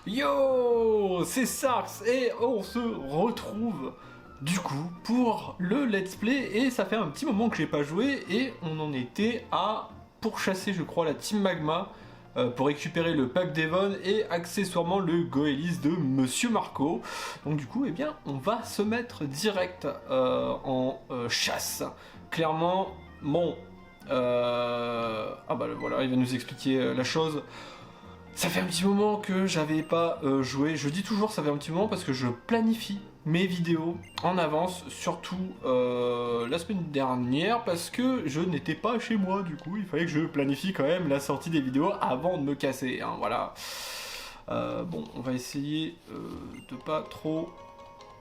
Yo, c'est Sarx et on se retrouve du coup pour le let's play et ça fait un petit moment que j'ai pas joué et on en était à pourchasser je crois la Team Magma pour récupérer le pack Devon et accessoirement le Goélis de Monsieur Marco. Donc du coup eh bien on va se mettre direct en chasse. Clairement bon ah bah voilà il va nous expliquer la chose. Ça fait un petit moment que j'avais pas joué, je dis toujours ça fait un petit moment parce que je planifie mes vidéos en avance, surtout la semaine dernière parce que je n'étais pas chez moi, du coup il fallait que je planifie quand même la sortie des vidéos avant de me casser, hein, voilà. Bon, on va essayer de pas trop...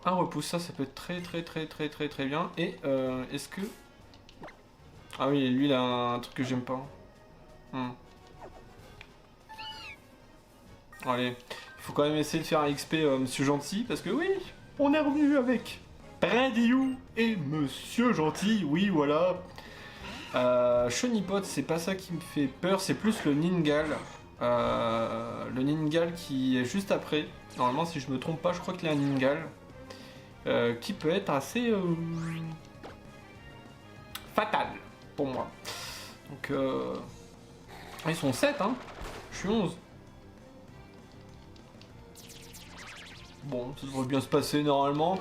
Un repousse, ça peut être très bien, et est-ce que... Ah oui, lui il a un truc que j'aime pas. Allez, il faut quand même essayer de faire un XP Monsieur Gentil, parce que oui, on est revenu avec Bradiou et Monsieur Gentil, oui voilà. Chonipot, c'est pas ça qui me fait peur, c'est plus le Ningal. Le Ningal qui est juste après. Normalement, si je me trompe pas, je crois qu'il y a un Ningal. Qui peut être assez... fatal, pour moi. Donc, ils sont 7, hein. Je suis 11. Bon, ça devrait bien se passer normalement.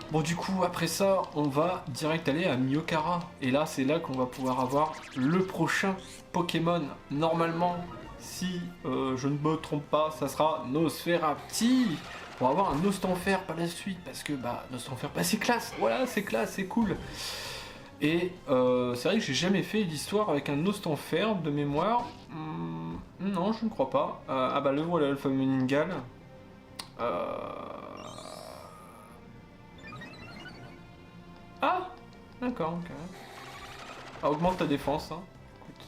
Bon, du coup, après ça, on va direct aller à Myokara. Et là, c'est là qu'on va pouvoir avoir le prochain Pokémon. Normalement, si je ne me trompe pas, ça sera Nosferapti. Pour avoir un Nostanfer par la suite. Parce que, bah, Nostanfer, bah, c'est classe. Voilà, c'est classe, c'est cool. Et c'est vrai que j'ai jamais fait l'histoire avec un Nostanfer de mémoire. Non, je ne crois pas. Ah bah, le voilà, le fameux Ningal. Ah, d'accord, ok. Ah, augmente ta défense, hein. Écoute.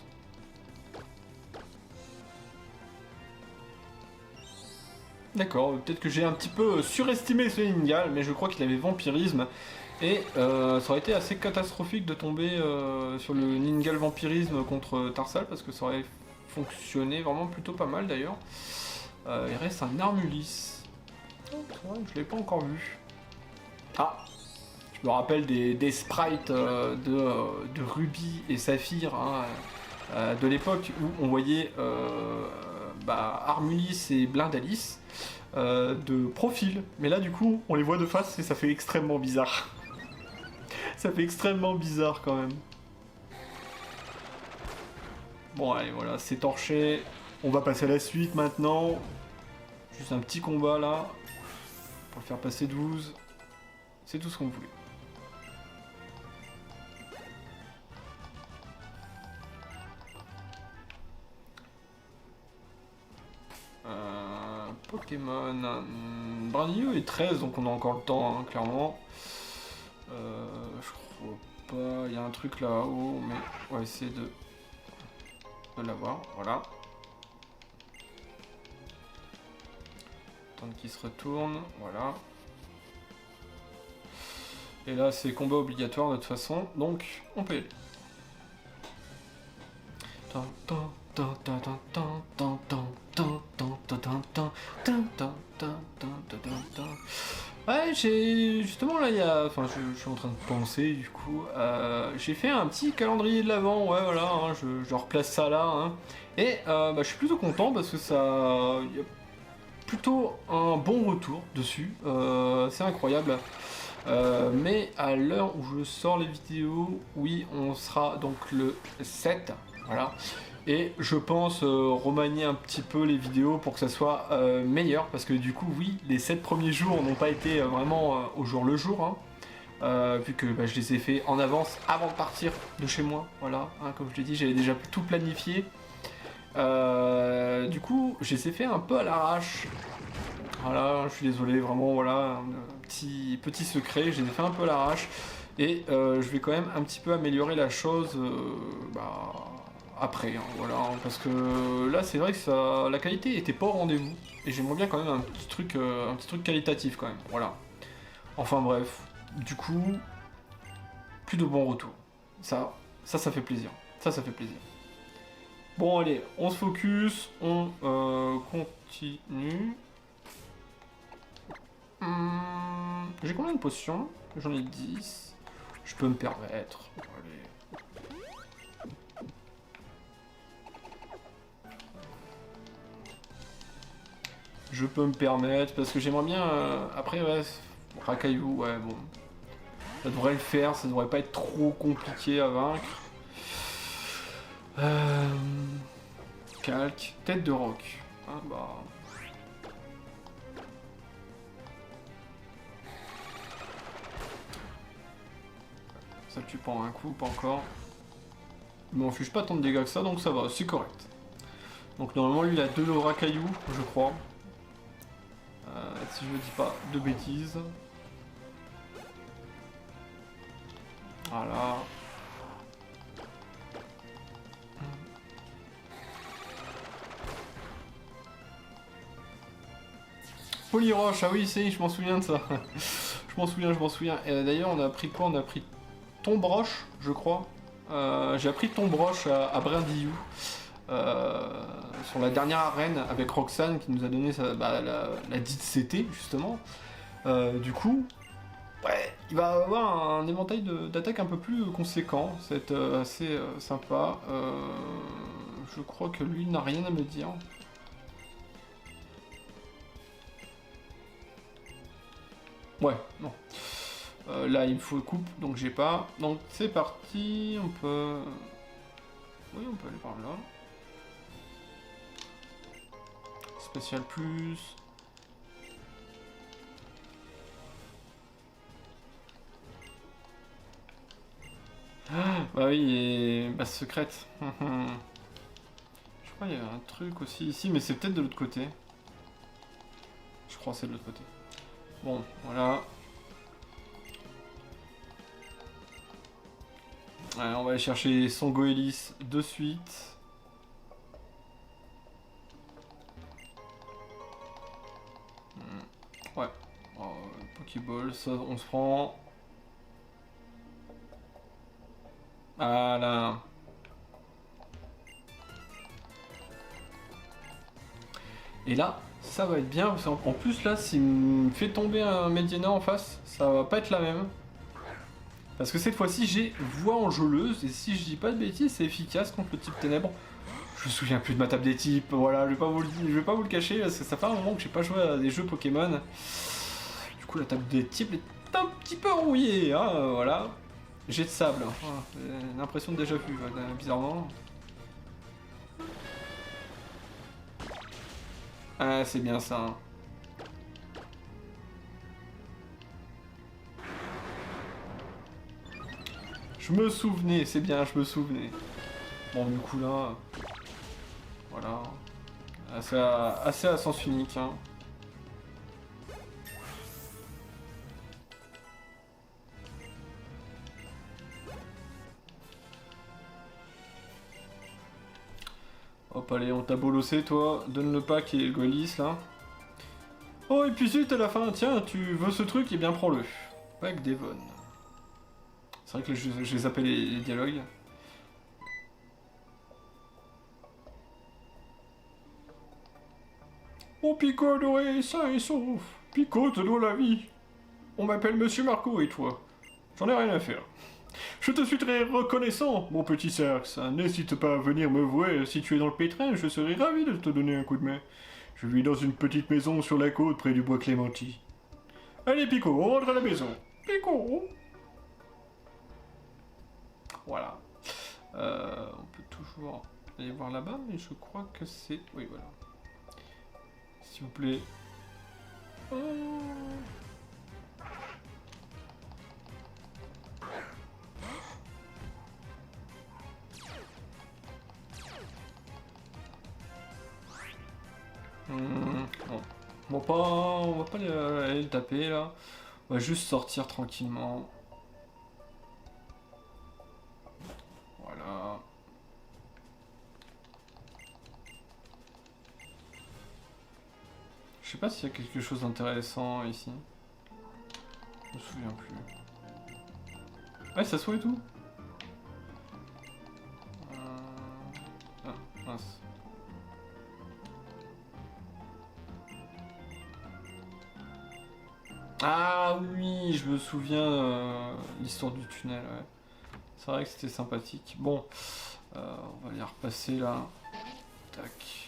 D'accord, peut-être que j'ai un petit peu surestimé ce Ningal, mais je crois qu'il avait vampirisme. Et ça aurait été assez catastrophique de tomber sur le Ningal vampirisme contre Tarsal, parce que ça aurait fonctionné vraiment plutôt pas mal d'ailleurs. Il reste un Armulis. C'est vrai que je l'ai pas encore vu. Ah, je me rappelle des sprites de Ruby et Saphir, hein, de l'époque où on voyait Armulis et Blindalis de profil. Mais là du coup on les voit de face et ça fait extrêmement bizarre. Ça fait extrêmement bizarre quand même. Bon allez voilà, c'est torché. On va passer à la suite maintenant. Juste un petit combat là. Pour le faire passer 12. C'est tout ce qu'on voulait. Pokémon... Brandillo est 13, donc on a encore le temps, hein, clairement. Je crois pas... Il y a un truc là-haut, mais on va essayer de l'avoir. Voilà. Attendre qu'il se retourne, voilà. Et là, c'est combat obligatoire de toute façon, donc on peut y aller. Ouais, j'ai... Justement, là, il y a... Enfin, je suis en train de penser, du coup. J'ai fait un petit calendrier de l'Avent, ouais, voilà, hein, je replace ça là. Hein. Et je suis plutôt content parce que ça... Il y a plutôt un bon retour dessus. C'est incroyable. Mais à l'heure où je sors les vidéos, oui, on sera donc le 7, voilà. Et je pense remanier un petit peu les vidéos pour que ça soit meilleur, parce que du coup, oui, les 7 premiers jours n'ont pas été vraiment au jour le jour, hein, vu que je les ai fait en avance avant de partir de chez moi, voilà. Hein, comme je l'ai dit, j'avais déjà tout planifié. Du coup, je les ai fait un peu à l'arrache. Voilà, je suis désolé, vraiment, voilà, un petit secret, je les ai fait un peu à l'arrache. Et je vais quand même un petit peu améliorer la chose après, hein, voilà, hein, parce que là, c'est vrai que ça, la qualité était pas au rendez-vous. Et j'aimerais bien quand même un petit truc qualitatif quand même, voilà. Enfin bref, du coup, plus de bons retours. Ça fait plaisir. Ça fait plaisir. Bon allez, on se focus, on continue. J'ai combien de potions? J'en ai 10. Je peux me permettre. Allez. Je peux me permettre, parce que j'aimerais bien... Après, ouais, Racaillou, ouais, bon. Ça devrait le faire, ça devrait pas être trop compliqué à vaincre. Calque, tête de roc. Ah bah... Ça le tue pas un coup, pas encore. Il m'enfuge pas tant de dégâts que ça, donc ça va, c'est correct. Donc normalement lui il a 2 Racaillou, je crois. Si je ne dis pas de bêtises. Voilà. Polyroche, ah oui, je m'en souviens de ça. je m'en souviens. D'ailleurs, on a appris quoi? On a appris Tombroche, je crois. J'ai appris Tombroche à Brindillou. Sur la dernière arène avec Roxane qui nous a donné la dite CT, justement. Du coup, ouais, il va avoir un éventail d'attaques un peu plus conséquent. C'est assez sympa. Je crois que lui n'a rien à me dire. Ouais, non. Là, il me faut coupe, donc j'ai pas. Donc c'est parti, on peut... Oui, on peut aller par là. Spécial plus... Ah, bah oui, et base secrète. Je crois qu'il y a un truc aussi ici, mais c'est peut-être de l'autre côté. Je crois que c'est de l'autre côté. Bon, voilà. Allez, on va aller chercher son Goélis de suite. Ouais. Oh, Pokéball, ça on se prend. Voilà. Et là, ça va être bien, parce qu'en plus là, s'il me fait tomber un Mediana en face, ça va pas être la même. Parce que cette fois-ci, j'ai voix enjôleuse, et si je dis pas de bêtises, c'est efficace contre le type ténèbres. Je me souviens plus de ma table des types, voilà, je vais pas vous le cacher, parce que ça fait un moment que j'ai pas joué à des jeux Pokémon. Du coup, la table des types est un petit peu rouillée, hein, voilà. Jet de sable, l'impression de déjà vu, bizarrement. Ah, c'est bien ça. Hein. Je me souvenais, c'est bien, je me souvenais. Bon, du coup là... Voilà. Assez à sens unique, hein. Hop, allez, on t'a bolossé, toi. Donne le pack et le Goélis, là. Oh, et puis zut, à la fin, tiens, tu veux ce truc, et bien prends-le. Pack Devon. C'est vrai que je les appelle les dialogues. Oh, Pico adoré, sain et sauf. Pico te doit la vie. On m'appelle Monsieur Marco, et toi? J'en ai rien à faire. Je te suis très reconnaissant, mon petit Cerx. N'hésite pas à venir me voir si tu es dans le pétrin, je serai ravi de te donner un coup de main. Je vis dans une petite maison sur la côte près du bois Clémenti. Allez, Pico, on rentre à la maison. Pico. Voilà. On peut toujours aller voir là-bas, mais je crois que c'est... Oui, voilà. S'il vous plaît. Bon. On va pas aller le taper là. On va juste sortir tranquillement. Voilà. Je sais pas s'il y a quelque chose d'intéressant ici. Je me souviens plus. Ouais, ça soit et tout. Ah, mince. Ah oui, je me souviens l'histoire du tunnel, ouais. C'est vrai que c'était sympathique. Bon, on va les repasser là. Tac.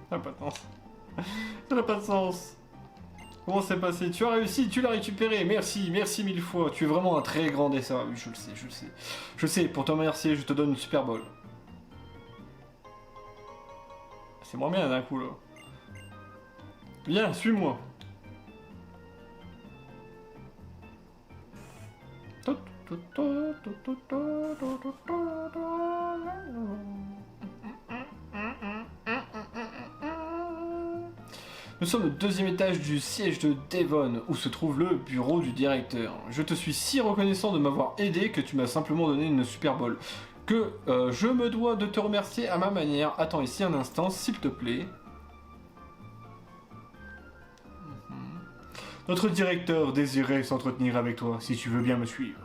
Ça n'a pas de sens. Ça n'a pas de sens. Comment c'est passé? Tu as réussi, tu l'as récupéré. Merci, merci mille fois. Tu es vraiment un très grand dessin. Oui, je le sais, je le sais. Je sais, pour te remercier, je te donne une Super Bowl. C'est moins bien d'un coup là. Viens, suis-moi. Nous sommes au deuxième étage du siège de Devon, où se trouve le bureau du directeur. Je te suis si reconnaissant de m'avoir aidé que tu m'as simplement donné une Super Bowl. Que je me dois de te remercier à ma manière. Attends ici un instant, s'il te plaît. Notre directeur désirait s'entretenir avec toi, si tu veux bien me suivre.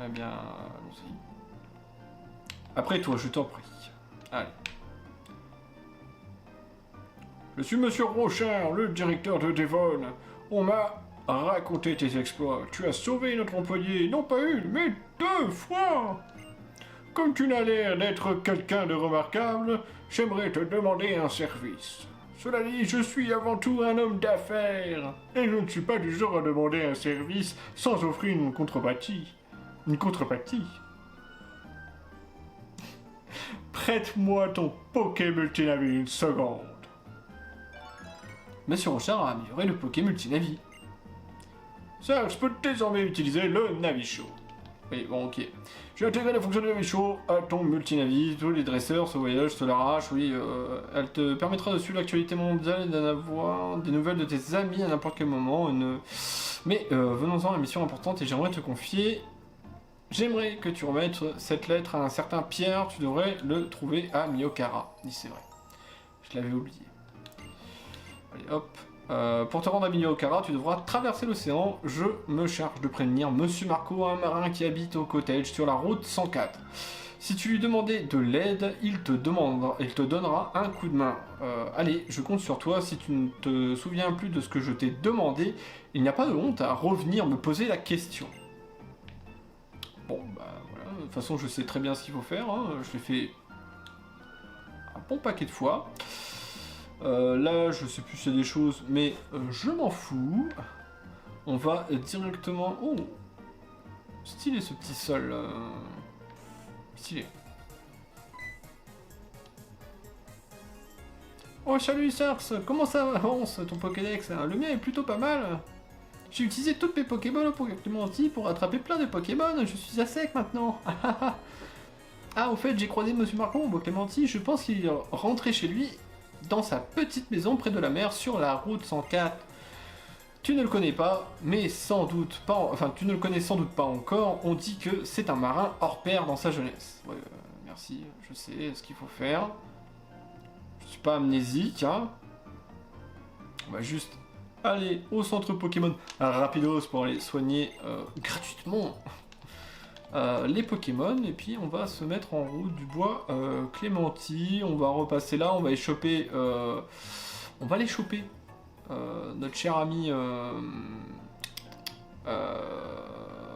Eh bien, allons-y. Après toi, je t'en prie. Allez. Je suis Monsieur Rochard, le directeur de Devon. On m'a raconté tes exploits. Tu as sauvé notre employé, non pas une, mais 2 fois. Comme tu n'as l'air d'être quelqu'un de remarquable, j'aimerais te demander un service. Cela dit, je suis avant tout un homme d'affaires, et je ne suis pas du genre à demander un service sans offrir une contrepartie. Une contrepartie. Prête-moi ton Poké Multinavi une seconde. Monsieur Rochard a amélioré le Poké Multinavi. Ça, je peux désormais utiliser le Navishow. Oui, bon, ok. J'ai intégré la fonction de Navishow à ton Multinavi. Tous les dresseurs, ce voyage, te l'arrache, oui. Elle te permettra de suivre l'actualité mondiale et d'en avoir des nouvelles de tes amis à n'importe quel moment. Mais venons-en à la mission importante et j'aimerais te confier... J'aimerais que tu remettes cette lettre à un certain Pierre. Tu devrais le trouver à Miyokara. Oui, c'est vrai. Je l'avais oublié. Allez, hop. Pour te rendre à Miyokara, tu devras traverser l'océan. Je me charge de prévenir Monsieur Marco, un marin qui habite au cottage sur la route 104. Si tu lui demandais de l'aide, il te donnera un coup de main. Allez, je compte sur toi. Si tu ne te souviens plus de ce que je t'ai demandé, il n'y a pas de honte à revenir me poser la question. Bon, bah voilà. De toute façon, je sais très bien ce qu'il faut faire. Hein. Je l'ai fait un bon paquet de fois. Là, je sais plus s'il y a des choses, mais je m'en fous. On va directement... Oh, stylé ce petit sol. Stylé. Oh, salut Sars, comment ça avance ton Pokédex? Le mien est plutôt pas mal. J'ai utilisé toutes mes Pokéballs pour Clémenti pour attraper plein de Pokémon. Je suis à sec maintenant. Ah, au fait, j'ai croisé Monsieur Marcon au Clémenti. Je pense qu'il est rentré chez lui dans sa petite maison près de la mer sur la route 104. Tu ne le connais pas, mais sans doute pas... Enfin, tu ne le connais sans doute pas encore. On dit que c'est un marin hors pair dans sa jeunesse. Ouais, merci, je sais ce qu'il faut faire. Je suis pas amnésique, hein. On va juste aller au centre Pokémon rapidos pour aller soigner gratuitement les Pokémon. Et puis on va se mettre en route du bois Clémenti. On va repasser là, on va les choper. On va les choper. Notre cher ami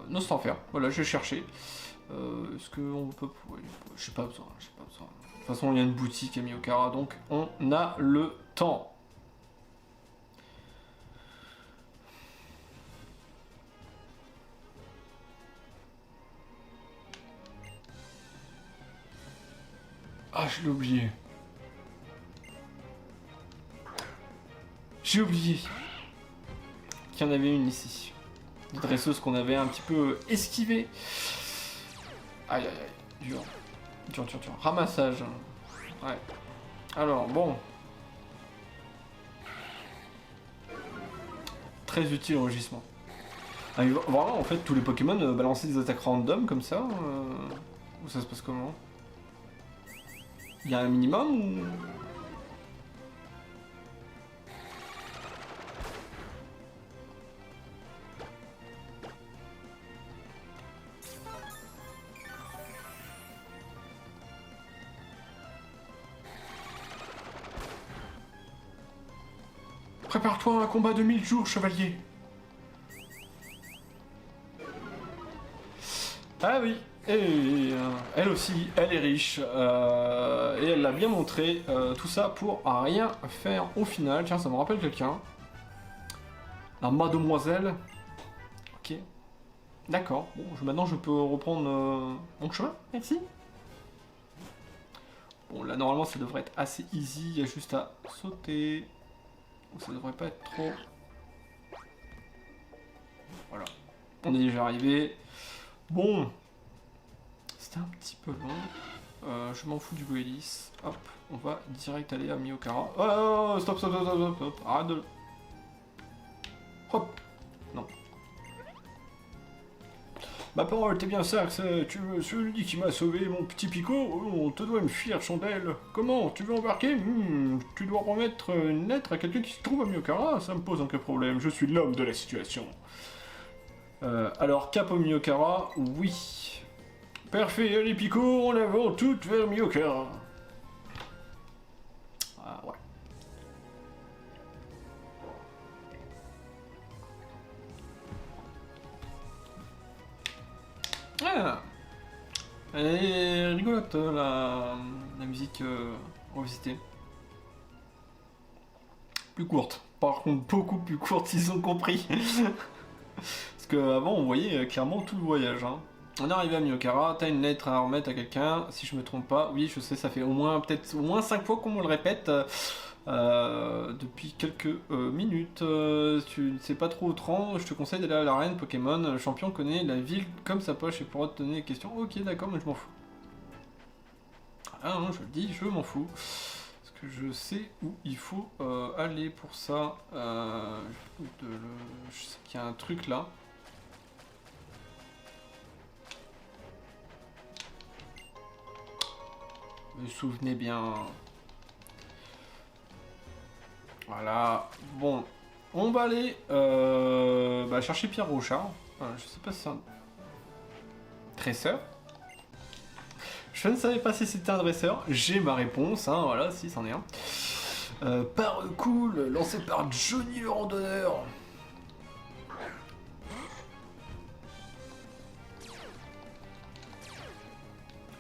Nostanfer. Voilà, je vais chercher. Est-ce qu'on peut... Oui, j'ai pas besoin, j'ai pas besoin. De toute façon, il y a une boutique à Miyokara, donc on a le temps. Ah, je l'ai oublié. J'ai oublié qu'il y en avait une ici. Une dresseuse qu'on avait un petit peu esquivée. Aïe aïe aïe, dur. Dur. Ramassage. Ouais. Alors, bon. Très utile au rugissement. Ah, vraiment, en fait, tous les Pokémon balancer des attaques random comme ça ou ça se passe comment? Il y a un minimum ou... Prépare-toi à un combat de 1000 jours, chevalier. Ah oui, et elle aussi, elle est riche, et elle l'a bien montré, tout ça pour rien faire au final. Tiens, ça me rappelle quelqu'un. La mademoiselle. Ok. D'accord, bon, maintenant je peux reprendre mon chemin, merci. Bon, là normalement ça devrait être assez easy, il y a juste à sauter. Ça devrait pas être trop... Voilà, on est déjà arrivé. Bon, c'était un petit peu long. Je m'en fous du Goélis. Hop, on va direct aller à Miyokara. Oh, stop, stop, stop, stop, stop, arrête de... Hop, non. Ma parole, t'es bien ça, tu veux celui qui m'a sauvé mon petit Pico, on te doit une fière chandelle. Comment, tu veux embarquer? Tu dois remettre une lettre à quelqu'un qui se trouve à Miyokara, ça me pose aucun problème, je suis l'homme de la situation. Alors, cap au Miyokara, oui. Parfait, allez Pico, on avance toutes vers Miyokara. Ah ouais. Ah, elle est rigolote la musique revisitée. Plus courte. Par contre, beaucoup plus courte, ils ont compris. Parce qu'avant, on voyait clairement tout le voyage. Hein. On est arrivé à Miyokara, t'as une lettre à remettre à quelqu'un, si je me trompe pas. Oui, je sais, ça fait peut-être au moins 5 fois qu'on me le répète. Depuis quelques minutes, tu ne sais pas trop où te rendre, je te conseille d'aller à l'arène Pokémon. Le champion connaît la ville comme sa poche et pourra te donner des questions. Ok, d'accord, mais je m'en fous. Ah non, je le dis, je m'en fous. Parce que je sais où il faut aller pour ça. Je sais qu'il y a un truc là. Me souvenez bien. Voilà, bon, on va aller chercher Pierre Rochard. Je sais pas si c'est un dresseur. Je ne savais pas si c'était un dresseur. J'ai ma réponse, hein, voilà, si c'en est un. Par cool, lancé par Johnny le randonneur.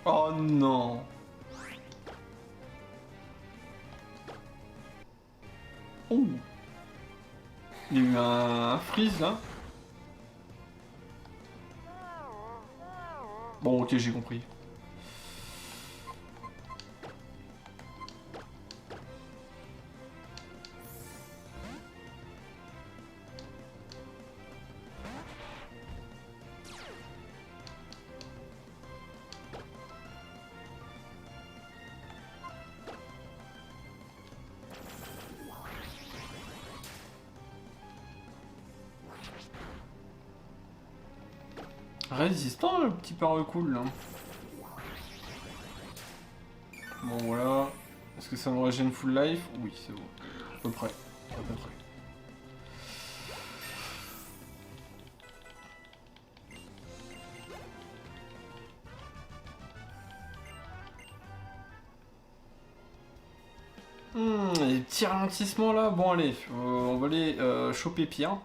Oh non. Oh. Il y a eu un freeze là. Bon, ok, j'ai compris. Résistant le petit cool là. Bon voilà. Est-ce que ça me régène full life? Oui, c'est bon. À peu près. À peu près. Les petits ralentissements là. Bon allez, on va aller choper Pierre.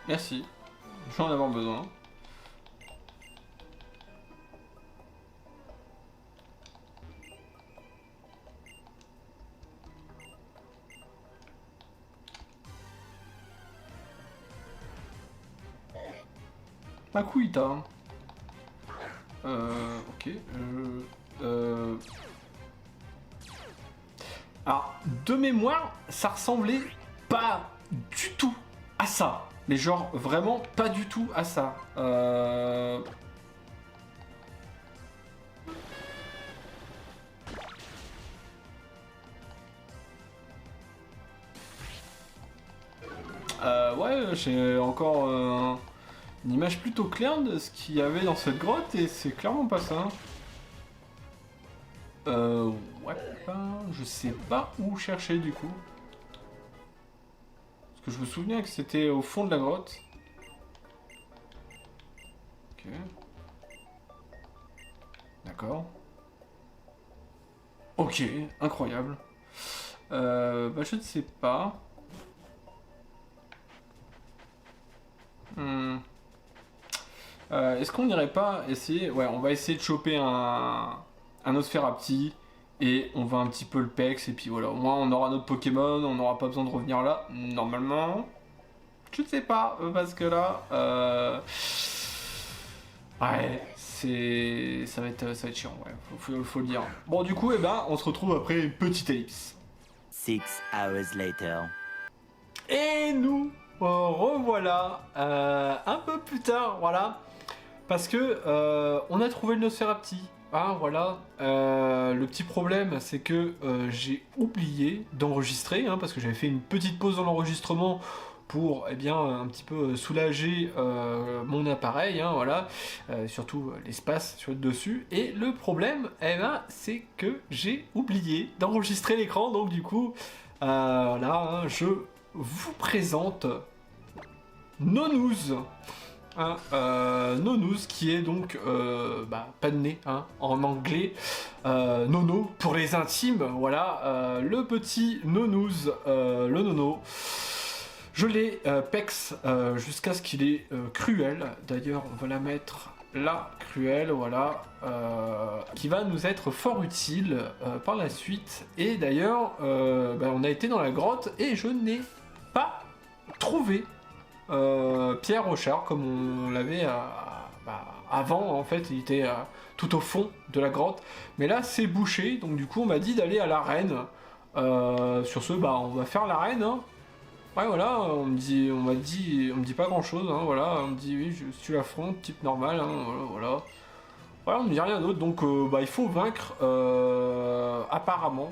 Merci. Je vais en avoir besoin. Makuita. Ok. Alors, de mémoire, ça ressemblait pas du tout à ça. Mais genre, vraiment pas du tout à ça. Ouais, j'ai encore une image plutôt claire de ce qu'il y avait dans cette grotte et c'est clairement pas ça. Ouais, je sais pas où chercher du coup. Parce que je me souviens que c'était au fond de la grotte. Ok. D'accord. Ok, incroyable. Bah je ne sais pas. Est-ce qu'on n'irait pas essayer... Ouais, on va essayer de choper un Nosferapti et on va un petit peu le pex et puis voilà, au moins on aura notre Pokémon, on n'aura pas besoin de revenir là. Normalement, je ne sais pas, parce que là... Ouais, ça va être chiant, ouais, faut le dire. Bon, du coup, eh ben, on se retrouve après une petite ellipse. 6 hours later. Et nous revoilà un peu plus tard, voilà. Parce que on a trouvé le Nosferapti. Ah voilà. Le petit problème, c'est que j'ai oublié d'enregistrer, hein, parce que j'avais fait une petite pause dans l'enregistrement pour eh bien un petit peu soulager mon appareil, hein, voilà, surtout l'espace sur le dessus. Et le problème, eh ben, c'est que j'ai oublié d'enregistrer l'écran, donc du coup, là, hein, je vous présente Nonous. Hein, Nonous qui est donc pas de nez hein, en anglais, Nono pour les intimes, voilà, le petit Nonous, le Nono. Je l'ai pex jusqu'à ce qu'il est cruel. D'ailleurs, on va la mettre là, cruel, voilà, qui va nous être fort utile par la suite. Et d'ailleurs, on a été dans la grotte et je n'ai pas trouvé Pierre Rochard comme on l'avait avant. En fait, il était tout au fond de la grotte. Mais là, c'est bouché. Donc du coup, on m'a dit d'aller à l'arène. Sur ce, on va faire l'arène. Hein. Ouais, voilà, on me dit pas grand chose, hein, voilà, on me dit oui, si tu l'affrontes, type normal, hein, voilà. Voilà, on me dit rien d'autre, donc il faut vaincre, apparemment,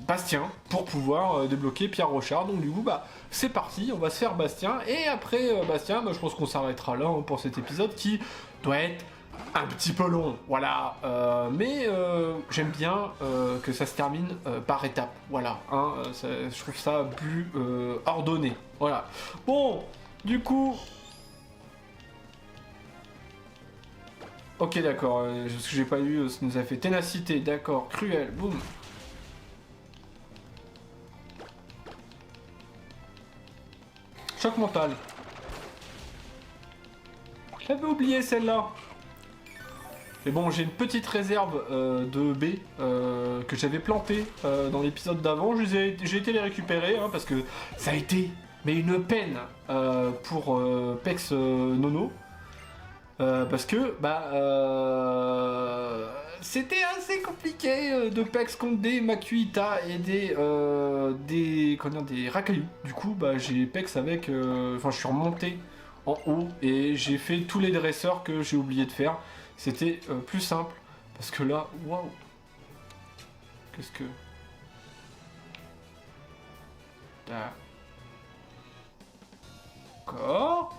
Bastien, pour pouvoir débloquer Pierre Rochard, donc du coup, c'est parti, on va se faire Bastien, et après Bastien, je pense qu'on s'arrêtera là hein, pour cet épisode qui doit être un petit peu long, voilà, mais j'aime bien que ça se termine par étapes, voilà, hein, je trouve ça plus ordonné, voilà. Bon, du coup... Ok, d'accord, ce que j'ai pas eu, ça nous a fait ténacité, d'accord, cruel, boum. Choc mental. J'avais oublié celle-là. Mais bon, j'ai une petite réserve de baies que j'avais plantées dans l'épisode d'avant. J'ai été les récupérer hein, parce que ça a été mais une peine pour Pex Nono. Parce que c'était assez compliqué de Pex contre des Makuhita et des Rakayu. Du coup, j'ai Pex avec... Enfin, je suis remonté en haut et j'ai fait tous les dresseurs que j'ai oublié de faire. C'était plus simple, parce que là, waouh. Qu'est-ce que... D'accord.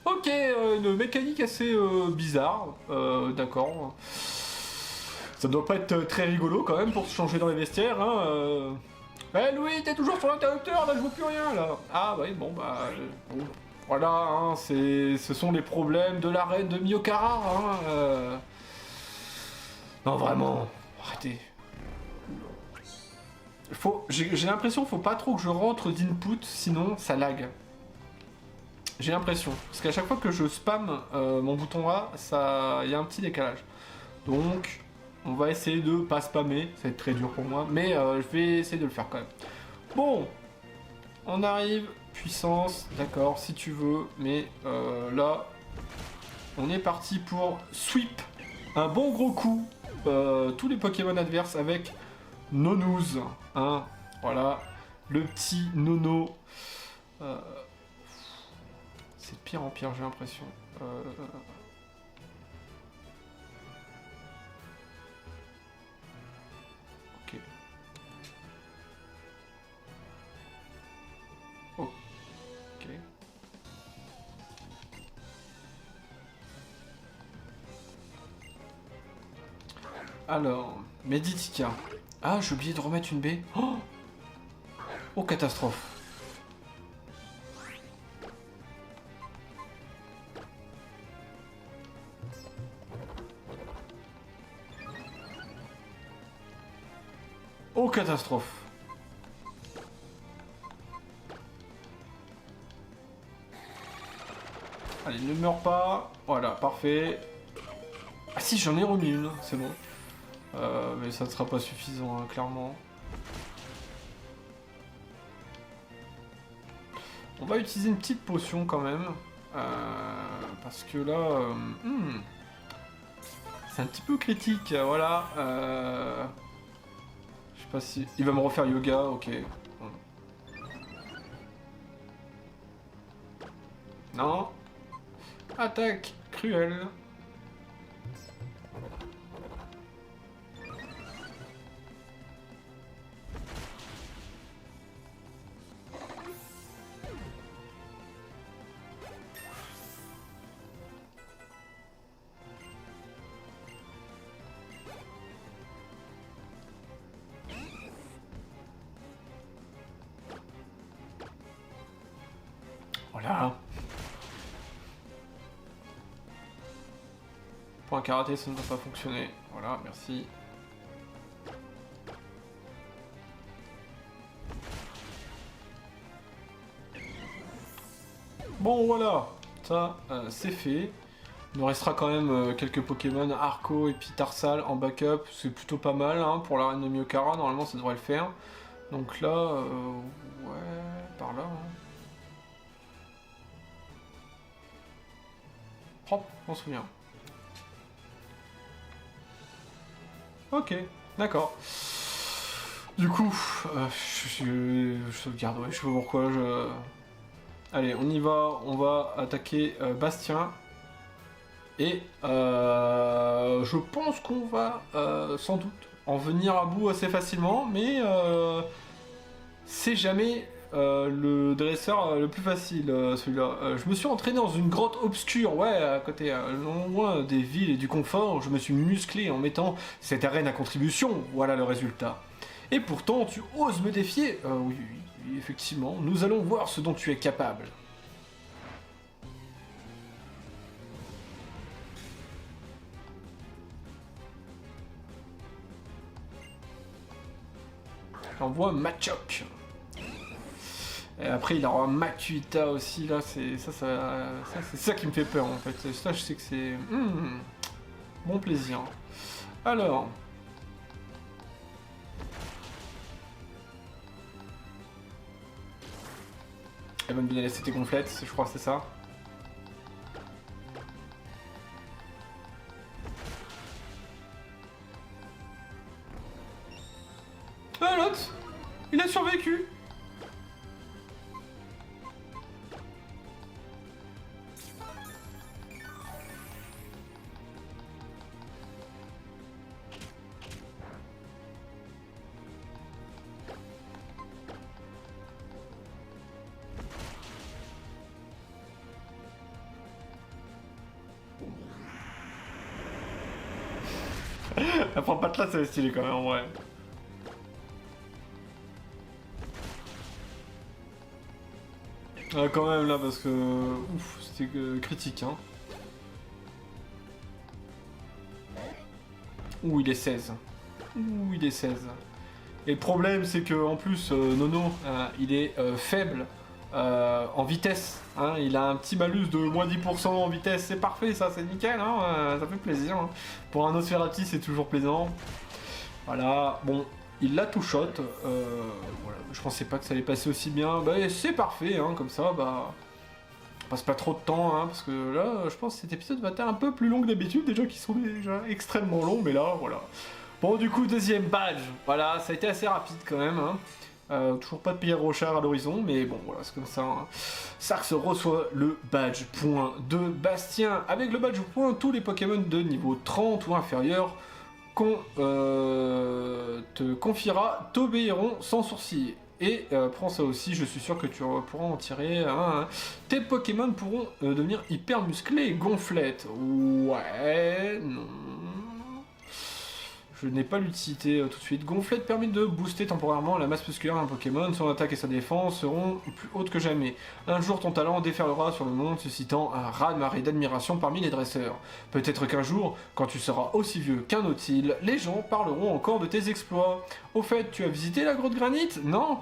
Ok, une mécanique assez bizarre, d'accord. Ça doit pas être très rigolo quand même pour se changer dans les vestiaires, hein. Eh Louis, t'es toujours sur l'interrupteur, là je vois plus rien, là. Ah oui, bon, bon. Voilà, hein, ce sont les problèmes de l'arène de Miyokara. Hein, Non, vraiment, arrêtez. J'ai l'impression qu'il faut pas trop que je rentre d'input, sinon ça lag. J'ai l'impression. Parce qu'à chaque fois que je spam mon bouton A, il y a un petit décalage. Donc, on va essayer de pas spammer. Ça va être très dur pour moi, mais je vais essayer de le faire quand même. Bon, on arrive. Puissance, d'accord, si tu veux, mais là, on est parti pour sweep un bon gros coup tous les Pokémon adverses avec Nonous, hein, voilà, le petit Nono. C'est de pire en pire, j'ai l'impression. Ok. Ok. Alors, Meditica. Ah, j'ai oublié de remettre une baie. Oh Oh, catastrophe. Oh, catastrophe. Allez, ne meurs pas. Voilà, parfait. Ah si, j'en ai remis une, c'est bon. Mais ça ne sera pas suffisant, hein, clairement. On va utiliser une petite potion quand même. Parce que là... c'est un petit peu critique, voilà. Je sais pas si... Il va me refaire yoga, ok. Non. Attaque cruelle. Voilà. Pour un karaté, ça ne va pas fonctionner. Voilà, merci. Bon, voilà. Ça, c'est fait. Il nous restera quand même quelques Pokémon, Arco et puis Tarsal en backup. C'est plutôt pas mal hein, pour l'arène de Myokara. Normalement, ça devrait le faire. Donc là, ouais, par là. Hein. Hop, on se souvient. Ok, d'accord. Du coup, je sauvegarde, ouais, je sais pas pourquoi, Allez, on y va, on va attaquer Bastien. Et je pense qu'on va sans doute en venir à bout assez facilement, mais c'est jamais le dresseur le plus facile, celui-là. Je me suis entraîné dans une grotte obscure, ouais, à côté, loin des villes et du confort. Je me suis musclé en mettant cette arène à contribution. Voilà le résultat. Et pourtant, tu oses me défier oui, oui, effectivement. Nous allons voir ce dont tu es capable. J'envoie Machoc. Et après il aura Makuita aussi là, c'est ça qui me fait peur en fait. Ça je sais que c'est bon plaisir. Alors elle va me donner la CT complète, je crois que c'est ça. Ah l'autre, il a survécu. Elle prend pas de là, c'est stylé quand même en vrai. Quand même là parce que ouf, c'était critique hein. Ouh il est 16. Ouh il est 16. Et le problème c'est que en plus Nono il est faible en vitesse. Hein. Il a un petit malus de moins 10% en vitesse, c'est parfait ça, c'est nickel, hein, ça fait plaisir. Hein. Pour un Nosferatu c'est toujours plaisant. Voilà, bon, il l'a tout shot. Voilà. Je pensais pas que ça allait passer aussi bien. Bah c'est parfait, hein, comme ça, bah. On passe pas trop de temps, hein, parce que là, je pense que cet épisode va être un peu plus long que d'habitude, déjà qui sont déjà extrêmement longs, mais là, voilà. Bon, du coup, deuxième badge. Voilà, ça a été assez rapide quand même. Hein. Toujours pas de Pierre Rochard à l'horizon, mais bon, voilà, c'est comme ça. Hein. Sarx reçoit le badge point de Bastien. Avec le badge point, tous les Pokémon de niveau 30 ou inférieur qu'on te confiera t'obéiront sans sourciller. Et prends ça aussi, je suis sûr que tu pourras en tirer un. Tes Pokémon pourront devenir hyper musclés et gonflettes. Ouais, non. je n'ai pas l'utilité tout de suite. Gonflette permet de booster temporairement la masse musculaire d'un Pokémon. Son attaque et sa défense seront plus hautes que jamais. Un jour, ton talent déferlera sur le monde, suscitant un raz-de-marée d'admiration parmi les dresseurs. Peut-être qu'un jour, quand tu seras aussi vieux qu'un Nautile, les gens parleront encore de tes exploits. Au fait, tu as visité la grotte Granit? Non.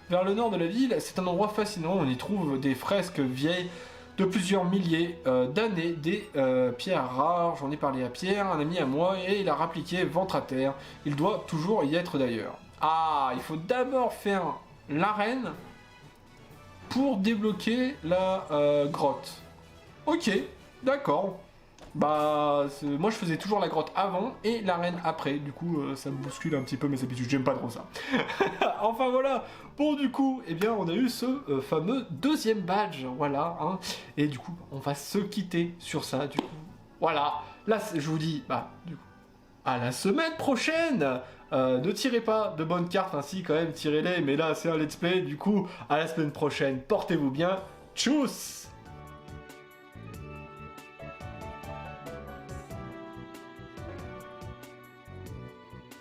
Vers le nord de la ville, c'est un endroit fascinant. On y trouve des fresques vieilles de plusieurs milliers d'années, des pierres rares. J'en ai parlé à Pierre, un ami à moi, et il a rappliqué ventre à terre. Il doit toujours y être d'ailleurs. Ah, il faut d'abord faire l'arène pour débloquer la grotte. Ok, d'accord. Bah, moi je faisais toujours la grotte avant et l'arène après, du coup ça me bouscule un petit peu mes habitudes, j'aime pas trop ça. Enfin voilà, bon du coup, eh bien on a eu ce fameux deuxième badge, voilà, hein. Et du coup, on va se quitter sur ça, du coup. Voilà, là je vous dis, bah, du coup, à la semaine prochaine. Ne tirez pas de bonnes cartes, ainsi quand même, tirez-les, mais là c'est un let's play, du coup, à la semaine prochaine, portez-vous bien, tchuss.